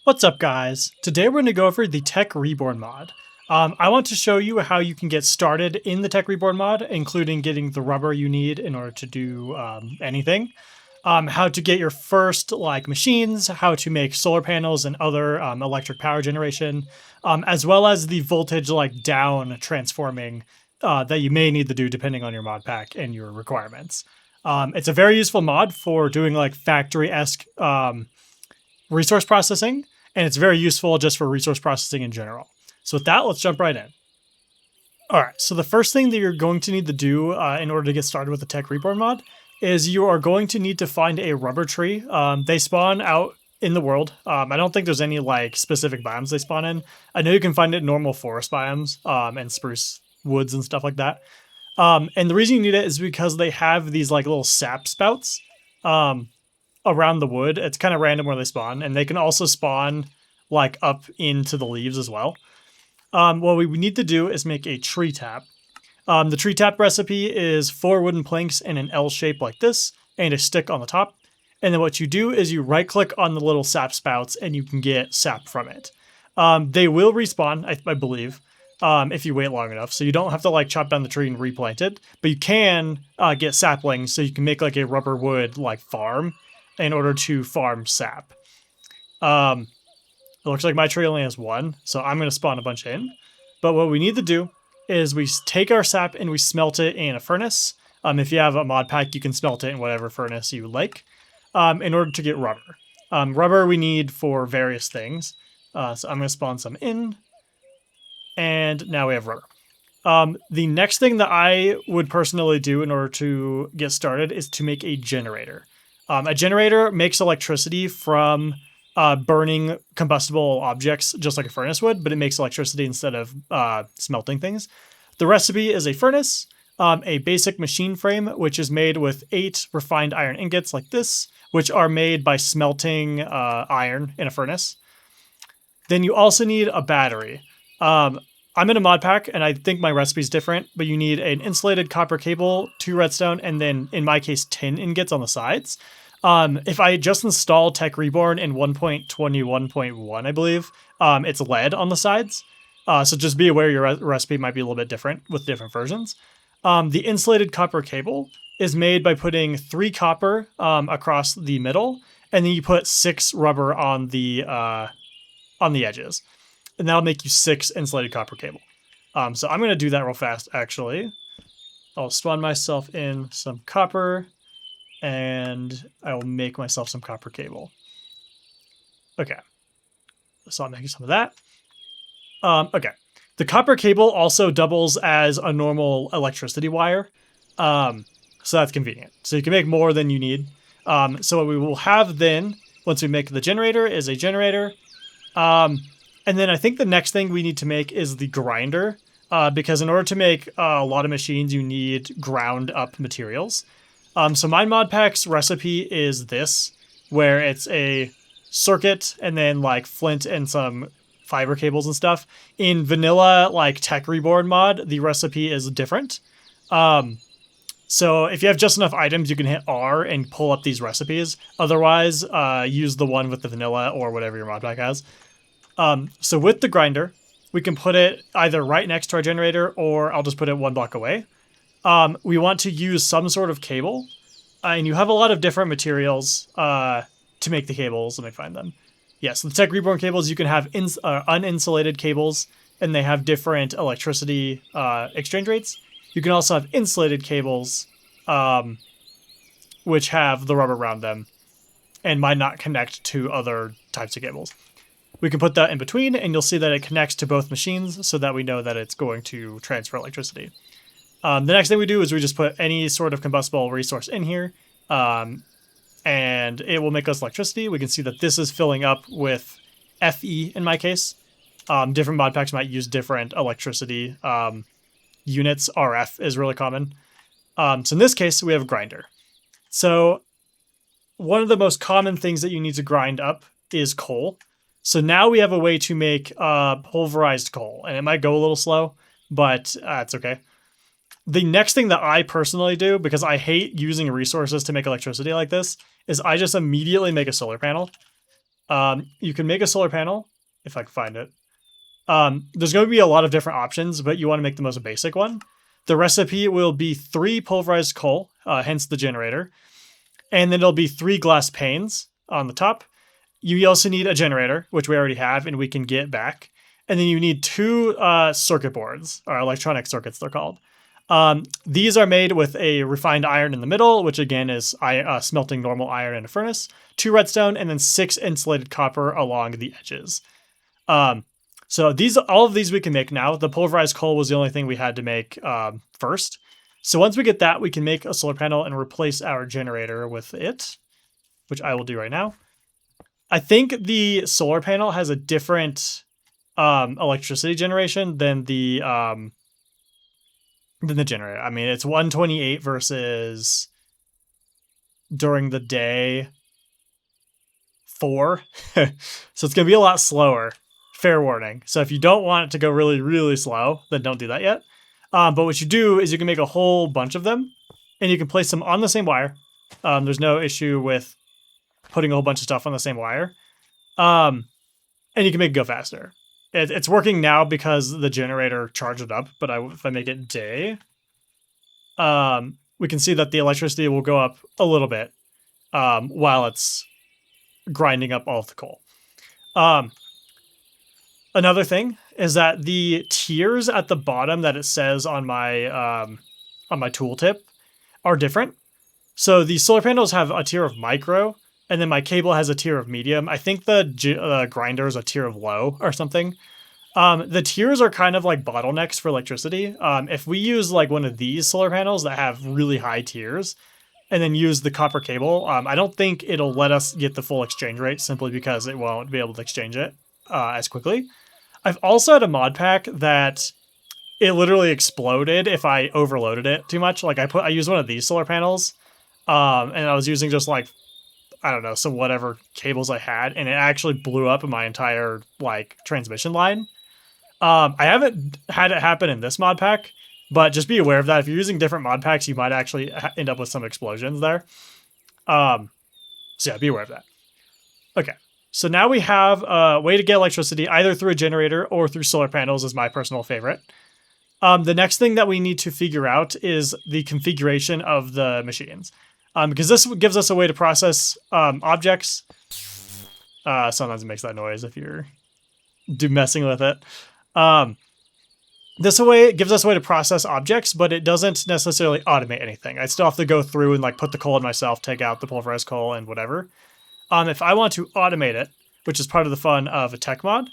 What's up, guys? Today we're going to go over the Tech Reborn mod. I want to show you how you can get started in the Tech Reborn mod, including getting the rubber you need in order to do anything. How to get your first machines, how to make solar panels and other electric power generation, as well as the voltage down transforming that you may need to do depending on your mod pack and your requirements. It's a very useful mod for doing factory-esque resource processing, and it's very useful just for resource processing in general. So with that, let's jump right in. All right, so the first thing that you're going to need to do in order to get started with the Tech Reborn mod is you are going to need to find a rubber tree. They spawn out in the world. I don't think there's any specific biomes they spawn in. I know you can find it in normal forest biomes and spruce woods and stuff like that. And the reason you need it is because they have these little sap spouts around the wood. It's kind of random where they spawn, and they can also spawn up into the leaves as well. What we need to do is make a tree tap. The tree tap recipe is 4 wooden planks in an L shape like this, and a stick on the top. And then what you do is you right click on the little sap spouts and you can get sap from it. They will respawn, I believe, if you wait long enough. So you don't have to chop down the tree and replant it, but you can get saplings, so you can make a rubber wood farm in order to farm sap. It looks like my tree only has 1, so I'm going to spawn a bunch in. But what we need to do is we take our sap and we smelt it in a furnace. If you have a mod pack, you can smelt it in whatever furnace you like in order to get rubber. Rubber we need for various things. So I'm going to spawn some in. And now we have rubber. The next thing that I would personally do in order to get started is to make a generator. A generator makes electricity from burning combustible objects just like a furnace would, but it makes electricity instead of smelting things. The recipe is a furnace, a basic machine frame, which is made with 8 refined iron ingots like this, which are made by smelting iron in a furnace. Then you also need a battery. I'm in a mod pack, and I think my recipe is different, but you need an insulated copper cable, 2 redstone, and then, in my case, 10 ingots on the sides. If I just installed Tech Reborn in 1.21.1, I believe, it's lead on the sides. So just be aware your recipe might be a little bit different with different versions. The insulated copper cable is made by putting 3 copper across the middle, and then you put 6 rubber on the edges. And that'll make you 6 insulated copper cable. So I'm going to do that real fast, actually. I'll spawn myself in some copper, and I will make myself some copper cable. Okay. So I'm making some of that. Okay. The copper cable also doubles as a normal electricity wire. So that's convenient. So you can make more than you need. So what we will have then, once we make the generator, is a generator. And then I think the next thing we need to make is the grinder, because in order to make a lot of machines, you need ground up materials. So my mod pack's recipe is this, where it's a circuit and then flint and some fiber cables and stuff. In vanilla Tech Reborn mod, the recipe is different. So if you have just enough items, you can hit R and pull up these recipes. Otherwise, use the one with the vanilla or whatever your mod pack has. So with the grinder, we can put it either right next to our generator, or I'll just put it 1 block away. We want to use some sort of cable, and you have a lot of different materials to make the cables. Let me find them. Yes, the Tech Reborn cables, you can have uninsulated cables, and they have different electricity exchange rates. You can also have insulated cables, which have the rubber around them, and might not connect to other types of cables. We can put that in between, and you'll see that it connects to both machines so that we know that it's going to transfer electricity. The next thing we do is we just put any sort of combustible resource in here, and it will make us electricity. We can see that this is filling up with Fe in my case. Different mod packs might use different electricity units. RF is really common. So in this case, we have a grinder. So one of the most common things that you need to grind up is coal. So now we have a way to make pulverized coal, and it might go a little slow, but it's okay. The next thing that I personally do, because I hate using resources to make electricity like this, is I just immediately make a solar panel. You can make a solar panel, if I can find it. There's going to be a lot of different options, but you want to make the most basic one. The recipe will be 3 pulverized coal, hence the generator. And then it'll be 3 glass panes on the top. You also need a generator, which we already have and we can get back. And then you need 2 circuit boards, or electronic circuits they're called. These are made with a refined iron in the middle, which again is smelting normal iron in a furnace, 2 redstone, and then 6 insulated copper along the edges. So all of these we can make now. The pulverized coal was the only thing we had to make first. So once we get that, we can make a solar panel and replace our generator with it, which I will do right now. I think the solar panel has a different electricity generation than the generator. I mean, it's 128 versus during the day 4. So it's going to be a lot slower. Fair warning. So if you don't want it to go really, really slow, then don't do that yet. But what you do is you can make a whole bunch of them and you can place them on the same wire. There's no issue with putting a whole bunch of stuff on the same wire. And you can make it go faster. It's working now because the generator charged it up, but if I make it day, we can see that the electricity will go up a little bit while it's grinding up all of the coal. Another thing is that the tiers at the bottom that it says on my tooltip are different. So the solar panels have a tier of micro, and then my cable has a tier of medium. I think the grinder is a tier of low or something. The tiers are kind of like bottlenecks for electricity. If we use like one of these solar panels that have really high tiers and then use the copper cable, I don't think it'll let us get the full exchange rate simply because it won't be able to exchange it as quickly. I've also had a mod pack that it literally exploded if I overloaded it too much. Like I used one of these solar panels, and I was using just like, I don't know, some whatever cables I had, and it actually blew up my entire like transmission line. I haven't had it happen in this mod pack, but just be aware of that. If you're using different mod packs, you might actually end up with some explosions there. So yeah, be aware of that. Okay. So now we have a way to get electricity either through a generator or through solar panels is my personal favorite. The next thing that we need to figure out is the configuration of the machines. Because this gives us a way to process objects. Sometimes it makes that noise if you're messing with it. This way it gives us a way to process objects, but it doesn't necessarily automate anything. I still have to go through and like put the coal in myself, take out the pulverized coal and whatever. If I want to automate it, which is part of the fun of a tech mod,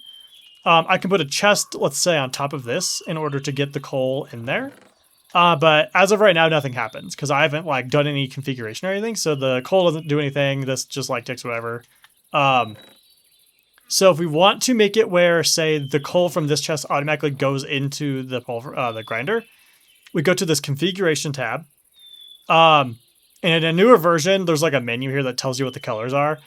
I can put a chest, let's say, on top of this in order to get the coal in there. But as of right now, nothing happens because I haven't like done any configuration or anything. So the coal doesn't do anything. This just like takes whatever. So if we want to make it where, say, the coal from this chest automatically goes into the grinder, we go to this configuration tab. And in a newer version, there's like a menu here that tells you what the colors are.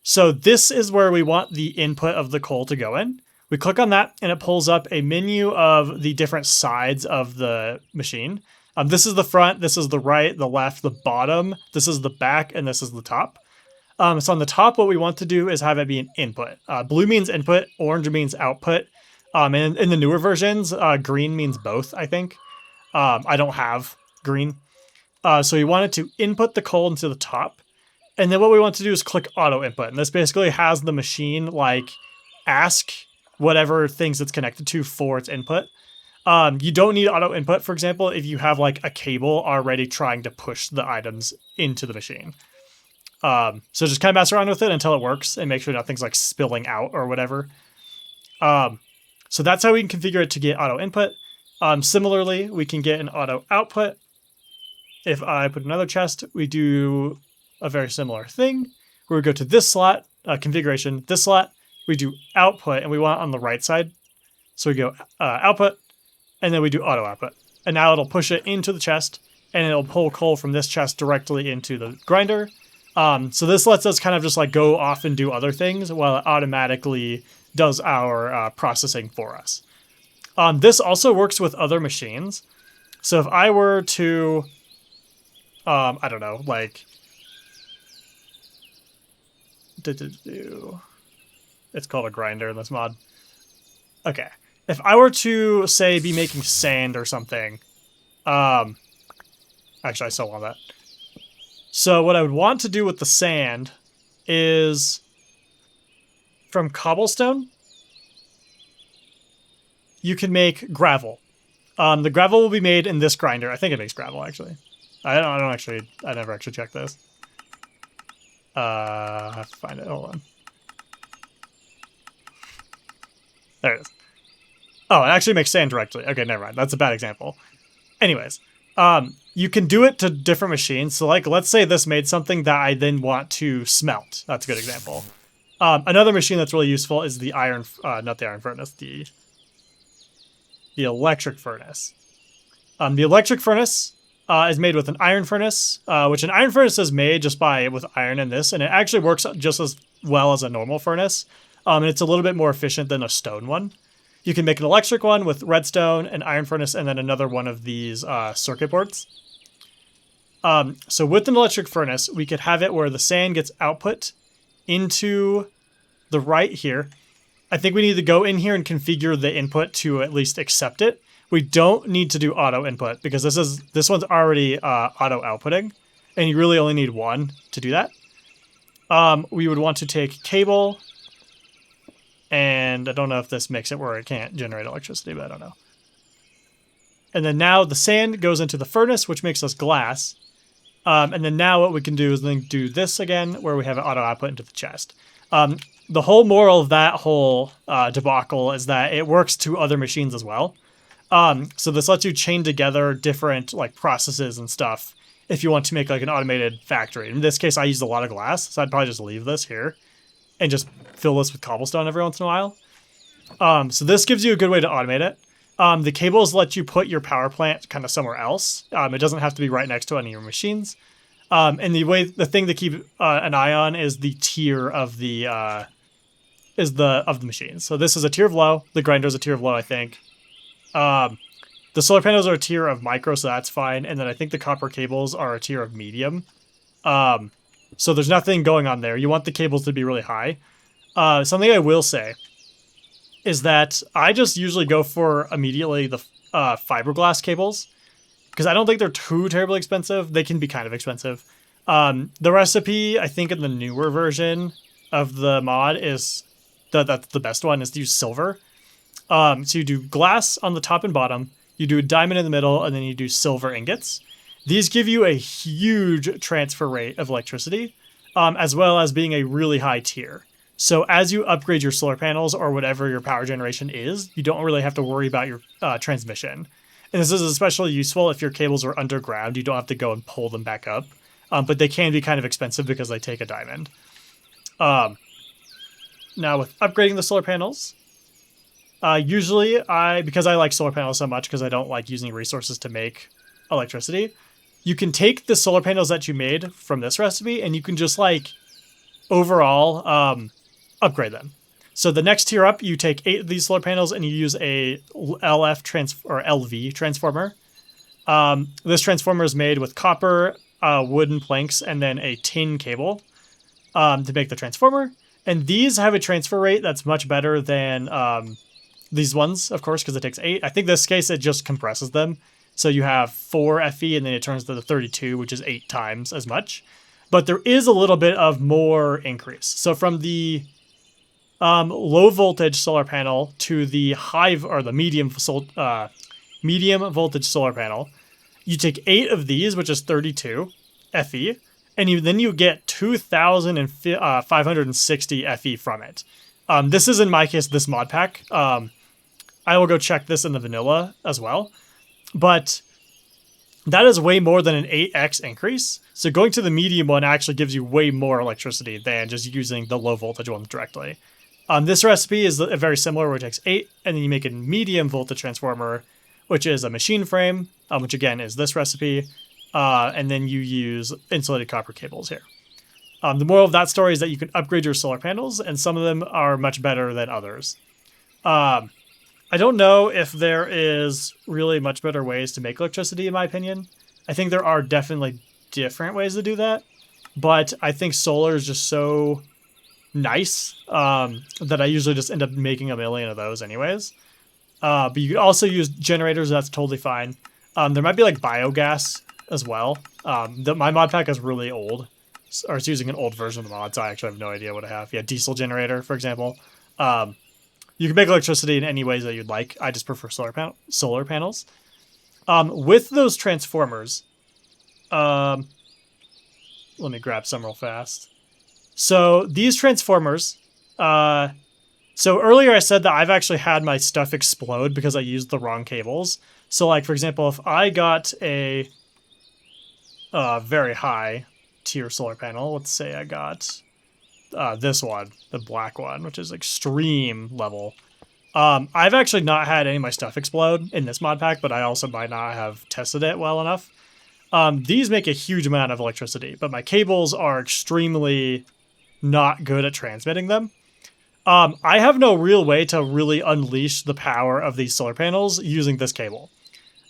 So this is where we want the input of the coal to go in. We click on that and it pulls up a menu of the different sides of the machine. This is the front, this is the right, the left, the bottom, this is the back, and this is the top. So on the top, what we want to do is have it be an input. Blue means input, orange means output. And in the newer versions, green means both, I think. I don't have green. So we want it to input the coal into the top. And then what we want to do is click auto input. And this basically has the machine like ask whatever things it's connected to for its input. You don't need auto input, for example, if you have like a cable already trying to push the items into the machine. So just kind of mess around with it until it works and make sure nothing's like spilling out or whatever. So that's how we can configure it to get auto input. Similarly, we can get an auto output. If I put another chest, we do a very similar thing where we go to this slot, configuration, this slot, we do output and we want it on the right side. So we go output and then we do auto output. And now it'll push it into the chest and it'll pull coal from this chest directly into the grinder. So this lets us kind of just like go off and do other things while it automatically does our processing for us. This also works with other machines. So if I were to, I don't know, like It's called a grinder in this mod. Okay. If I were to, say, be making sand or something, actually, I still want that. So what I would want to do with the sand is from cobblestone, you can make gravel. The gravel will be made in this grinder. I think it makes gravel, actually. I never actually checked this. I have to find it. Hold on. There it is. Oh, it actually makes sand directly. Okay, never mind. That's a bad example. Anyways, you can do it to different machines. So, like, let's say this made something that I then want to smelt. That's a good example. Another machine that's really useful is the not the iron furnace, the electric furnace. The electric furnace is made with an iron furnace, which an iron furnace is made just with iron in this, and it actually works just as well as a normal furnace. And it's a little bit more efficient than a stone one. You can make an electric one with redstone, an iron furnace, and then another one of these circuit boards. So with an electric furnace, we could have it where the sand gets output into the right here. I think we need to go in here and configure the input to at least accept it. We don't need to do auto input because this one's already auto outputting, and you really only need one to do that. We would want to take cable, and I don't know if this makes it where it can't generate electricity, but I don't know. And then now the sand goes into the furnace, which makes us glass. And then now what we can do is then do this again, where we have an auto output into the chest. The whole moral of that whole debacle is that it works to other machines as well. So this lets you chain together different like processes and stuff if you want to make like an automated factory. In this case, I used a lot of glass, so I'd probably just leave this here and just fill this with cobblestone every once in a while. So this gives you a good way to automate it. The cables let you put your power plant kind of somewhere else. It doesn't have to be right next to any of your machines. And the thing to keep an eye on is the tier of the machines. So this is a tier of low. The grinder is a tier of low, I think. The solar panels are a tier of micro, so that's fine. And then I think the copper cables are a tier of medium. So there's nothing going on there. You want the cables to be really high. Something I will say is that I just usually go for immediately the fiberglass cables because I don't think they're too terribly expensive. They can be kind of expensive. The recipe, I think in the newer version of the mod is that's the best one, is to use silver. So you do glass on the top and bottom, you do a diamond in the middle, and then you do silver ingots. These give you a huge transfer rate of electricity, as well as being a really high tier. So as you upgrade your solar panels or whatever your power generation is, you don't really have to worry about your transmission. And this is especially useful if your cables are underground. You don't have to go and pull them back up. But they can be kind of expensive because they take a diamond. Now with upgrading the solar panels, usually because I like solar panels so much because I don't like using resources to make electricity, you can take the solar panels that you made from this recipe and you can just like overall upgrade them. So the next tier up, you take 8 of these solar panels and you use a LV transformer. This transformer is made with copper, wooden planks, and then a tin cable to make the transformer. And these have a transfer rate that's much better than these ones, of course, because it takes 8. I think in this case, it just compresses them. So you have 4 FE and then it turns to the 32, which is 8 times as much. But there is a little bit of more increase. So from the low voltage solar panel to the medium voltage solar panel, you take 8 of these, which is 32 FE, and then you get 2,560 FE from it. This is, in my case, this mod pack. I will go check this in the vanilla as well. But that is way more than an 8x increase. So going to the medium one actually gives you way more electricity than just using the low voltage ones directly. This recipe is very similar, where it takes 8, and then you make a medium voltage transformer, which is a machine frame, which again is this recipe, and then you use insulated copper cables here. The moral of that story is that you can upgrade your solar panels, and some of them are much better than others. I don't know if there is really much better ways to make electricity, in my opinion. I think there are definitely different ways to do that, but I think solar is just so nice that I usually just end up making a million of those anyways. But you could also use generators. That's totally fine. There might be like biogas as well. My mod pack is really old, or it's using an old version of the mod, so I actually have no idea what I have. Yeah, diesel generator, for example. You can make electricity in any ways that you'd like. I just prefer solar panels. With those transformers, let me grab some real fast. So these transformers, so earlier I said that I've actually had my stuff explode because I used the wrong cables. So like, for example, if I got a very high tier solar panel, let's say I got this one, the black one, which is extreme level. I've actually not had any of my stuff explode in this mod pack, but I also might not have tested it well enough. These make a huge amount of electricity, but my cables are extremely not good at transmitting them. I have no real way to really unleash the power of these solar panels using this cable.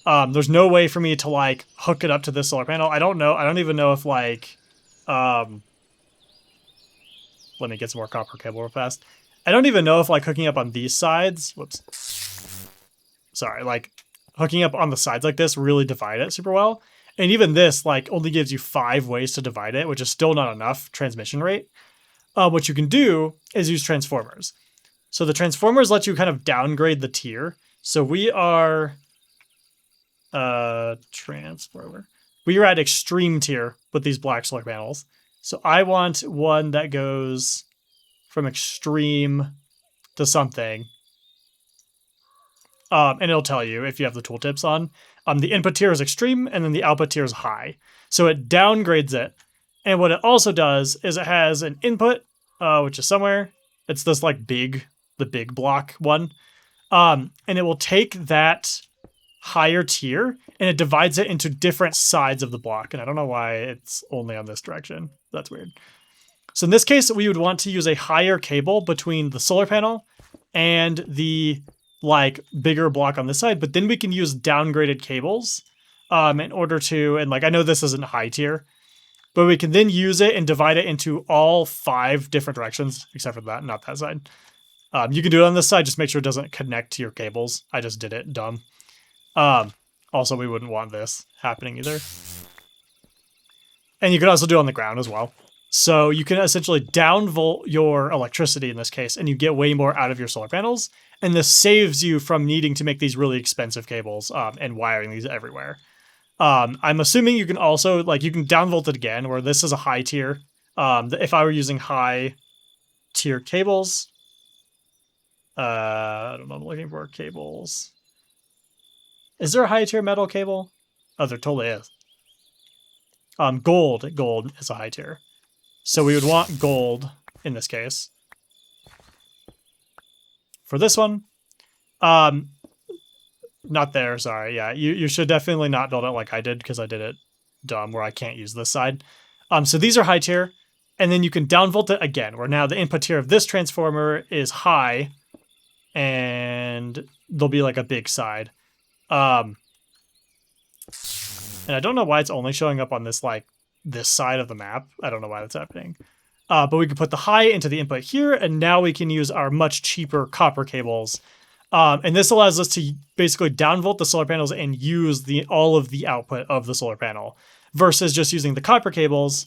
There's no way for me to like hook it up to this solar panel. I don't know. I don't even know if like, let me get some more copper cable real fast. I don't even know if like hooking up on these sides, whoops. Sorry, like hooking up on the sides like this really divide it super well. And even this like only gives you 5 ways to divide it, which is still not enough transmission rate. What you can do is use transformers. So the transformers let you kind of downgrade the tier. So we are transformer. We are at extreme tier with these black solar panels. So I want one that goes from extreme to something. And it'll tell you if you have the tooltips on. The input tier is extreme, and then the output tier is high. So it downgrades it. And what it also does is it has an input, which is somewhere. It's this like the big block one. And it will take that higher tier and it divides it into different sides of the block. And I don't know why it's only on this direction. That's weird. So in this case, we would want to use a higher cable between the solar panel and the like bigger block on this side, but then we can use downgraded cables in order to, and like I know this isn't high tier, but we can then use it and divide it into all 5 different directions, except for that, not that side. You can do it on this side, just make sure it doesn't connect to your cables. I just did it, dumb. Also, we wouldn't want this happening either. And you can also do it on the ground as well. So you can essentially downvolt your electricity in this case, and you get way more out of your solar panels. And this saves you from needing to make these really expensive cables and wiring these everywhere. I'm assuming you can also, like, you can downvolt it again, where this is a high tier. If I were using high tier cables, I don't know, I'm looking for cables. Is there a high tier metal cable? Oh, there totally is. Gold is a high tier. So we would want gold in this case. For this one, not there, sorry. Yeah, you should definitely not build it like I did because I did it dumb where I can't use this side. So these are high tier, and then you can downvolt it again, where now the input tier of this transformer is high, and there'll be like a big side. And I don't know why it's only showing up on this like this side of the map. I don't know why that's happening. But we can put the high into the input here, and now we can use our much cheaper copper cables. And this allows us to basically downvolt the solar panels and use all of the output of the solar panel. Versus just using the copper cables,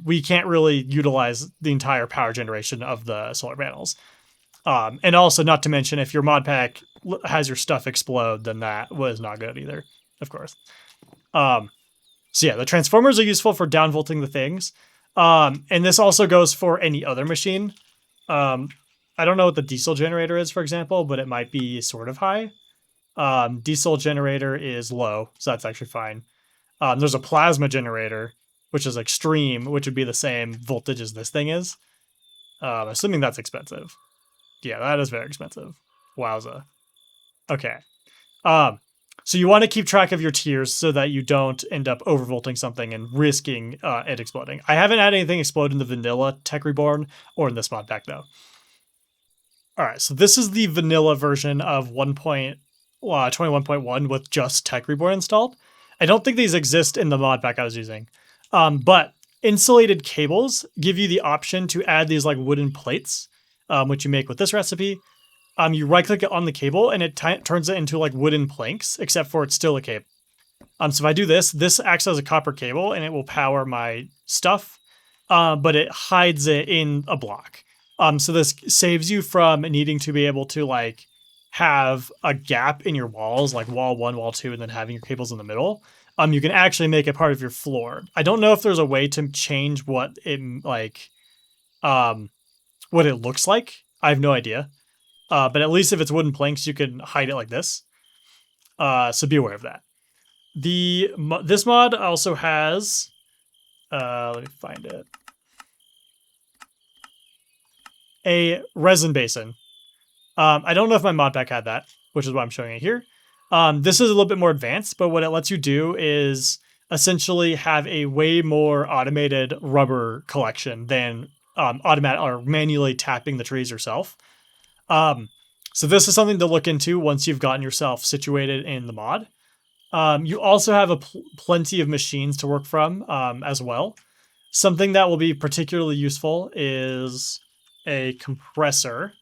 we can't really utilize the entire power generation of the solar panels. And also, not to mention, if your mod pack has your stuff explode, then that was not good either, of course. So yeah, the transformers are useful for downvolting the things. And this also goes for any other machine. I don't know what the diesel generator is, for example, but it might be sort of high. Diesel generator is low, so that's actually fine. There's a plasma generator, which is extreme, which would be the same voltage as this thing is. Assuming that's expensive. Yeah, that is very expensive. Wowza. Okay. So you want to keep track of your tiers so that you don't end up overvolting something and risking it exploding. I haven't had anything explode in the vanilla Tech Reborn or in this mod pack, though. All right, so this is the vanilla version of 1.21.1 with just Tech Reborn installed. I don't think these exist in the mod pack I was using. But Insulated cables give you the option to add these like wooden plates, which you make with this recipe. You right click it on the cable and it turns it into like wooden planks, except for it's still a cable. So if I do this, this acts as a copper cable and it will power my stuff, but it hides it in a block. So this saves you from needing to be able to like have a gap in your walls, like wall 1, wall 2, and then having your cables in the middle. You can actually make it part of your floor. I don't know if there's a way to change what it like, what it looks like. I have no idea. But at least if it's wooden planks, you can hide it like this. So be aware of that. This mod also has, let me find it, a resin basin. I don't know if my mod pack had that, which is why I'm showing it here. This is a little bit more advanced, but what it lets you do is essentially have a way more automated rubber collection than automatic or manually tapping the trees yourself. So this is something to look into once you've gotten yourself situated in the mod. You also have plenty of machines to work from as well. Something that will be particularly useful is a compressor.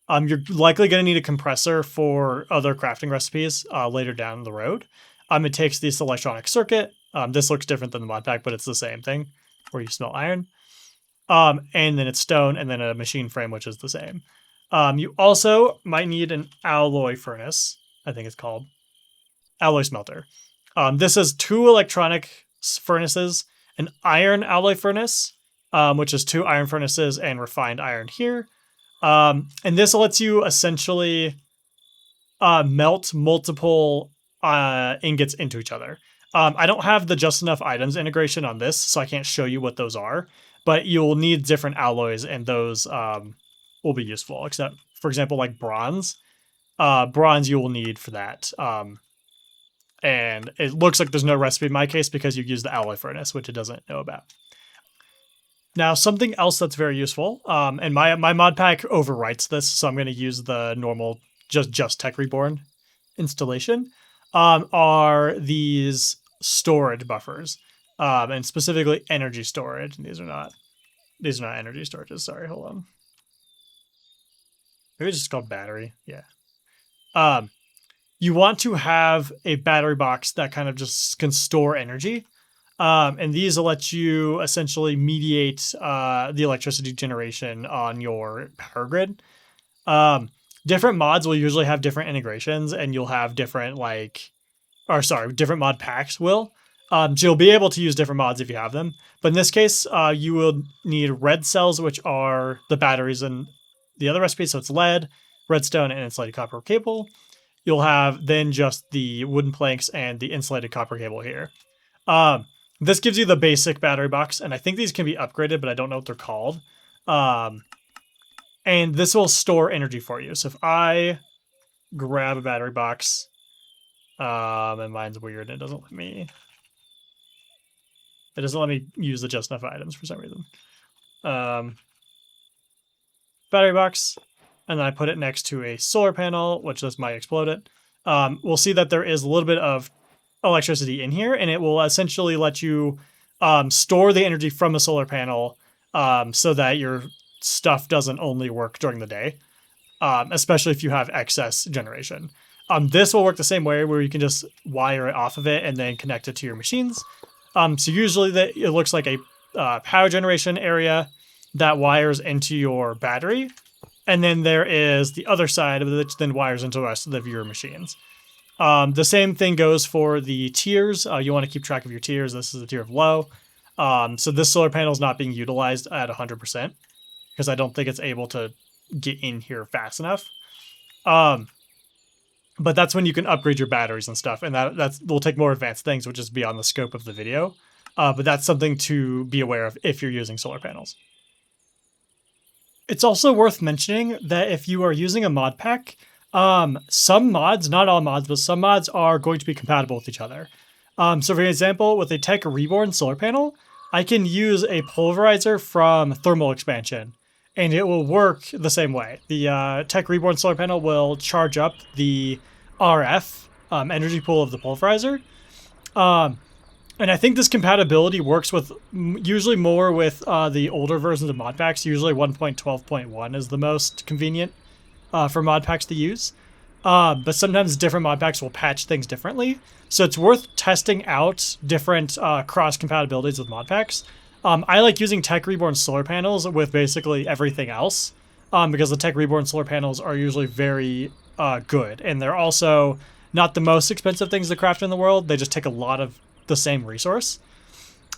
You're likely going to need a compressor for other crafting recipes later down the road. It takes this electronic circuit. This looks different than the mod pack, but it's the same thing where you smelt iron. And then it's stone and then a machine frame, which is the same. You also might need an alloy furnace, I think it's called. Alloy smelter. This is 2 electronic furnaces, an iron alloy furnace, which is 2 iron furnaces and refined iron here. And this lets you essentially melt multiple ingots into each other. I don't have the just enough items integration on this, so I can't show you what those are, but you'll need different alloys and those will be useful, except for example, like bronze. Bronze you will need for that. And it looks like there's no recipe in my case because you use the alloy furnace, which it doesn't know about. Now, something else that's very useful, and my mod pack overwrites this, so I'm going to use the normal just Tech Reborn installation, are these storage buffers, and specifically energy storage. And these are not energy storages. Sorry, hold on. Maybe it's just called battery. Yeah. You want to have a battery box that kind of just can store energy. And these will let you essentially mediate the electricity generation on your power grid. Different mods will usually have different integrations, and you'll have different different mod packs will. So you'll be able to use different mods if you have them. But in this case, you will need red cells, which are the batteries in the other recipe. So it's lead, redstone, and insulated copper cable. You'll have then just the wooden planks and the insulated copper cable here. This gives you the basic battery box, and I think these can be upgraded, but I don't know what they're called. And this will store energy for you. So if I grab a battery box, and mine's weird, it doesn't let me use the just enough items for some reason. Battery box, and then I put it next to a solar panel, which this might explode it. We'll see that there is a little bit of electricity in here, and it will essentially let you store the energy from a solar panel so that your stuff doesn't only work during the day, especially if you have excess generation. This will work the same way, where you can just wire it off of it and then connect it to your machines. So usually it looks like a power generation area that wires into your battery. And then there is the other side of it, which then wires into the rest of your machines. The same thing goes for the tiers. You want to keep track of your tiers. This is the tier of low. So this solar panel is not being utilized at 100% because I don't think it's able to get in here fast enough. But that's when you can upgrade your batteries and stuff. And that will take more advanced things, which is beyond the scope of the video. But that's something to be aware of if you're using solar panels. It's also worth mentioning that if you are using a mod pack, some mods, not all mods, but some mods are going to be compatible with each other. So for example, with a Tech Reborn solar panel, I can use a pulverizer from thermal expansion, and it will work the same way. The Tech Reborn solar panel will charge up the RF energy pool of the pulverizer. And I think this compatibility works with usually more with the older versions of mod packs. Usually 1.12.1 is the most convenient for mod packs to use. But sometimes different mod packs will patch things differently. So it's worth testing out different cross compatibilities with mod packs. I like using Tech Reborn solar panels with basically everything else because the Tech Reborn solar panels are usually very good. And they're also not the most expensive things to craft in the world. They just take a lot of the same resource.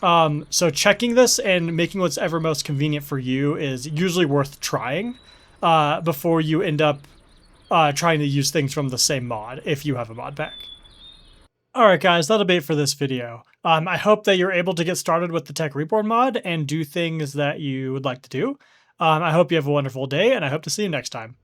So checking this and making what's ever most convenient for you is usually worth trying before you end up trying to use things from the same mod if you have a mod pack. Alright guys, that'll be it for this video. I hope that you're able to get started with the Tech Reborn mod and do things that you would like to do. I hope you have a wonderful day, and I hope to see you next time.